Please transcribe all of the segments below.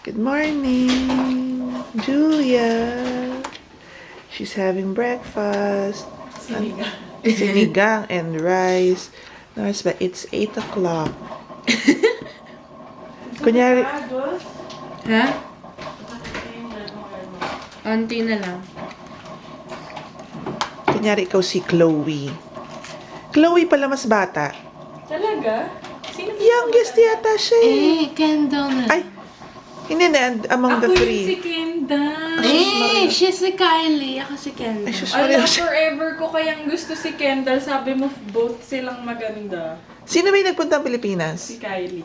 Good morning, Julia. She's having breakfast. Sinigang. Sinigang and rice. No, it's 8 o'clock. Kunyari, Ha? Auntie na lang. kunyari ikaw si Chloe. Chloe pala mas bata. Talaga? Sino ba Youngest yata siya eh. Kendall na Ay, hindi na, among the Ako three. yung si Kendall. Maria. Siya si Kylie. Ako si Kendall. Ay, sus, Alam, Maria. forever ko kayang gusto si Kendall. Sabi mo, both silang maganda. Sino ba yung nagpunta ng Pilipinas? Si Kylie.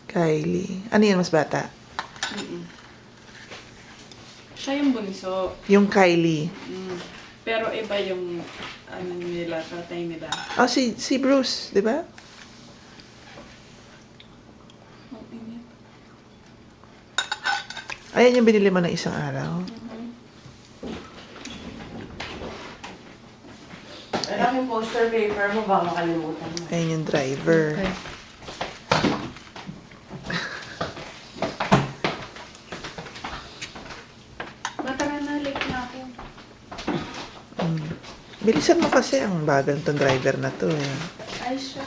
Kylie. Ano yan, mas bata? Siya yung bunso. Yung Kylie. Pero iba yung ano nila, tatay nila. Oh, si Bruce, di ba? Ang init. Ayan yung binili mo ng isang araw. Alam yung poster paper mo, baka makalimutan mo. Ayan yung driver. Okay. Matara na, late na ako. Bilisan mo kasi ang bagal tong driver na to eh. Ay, siya.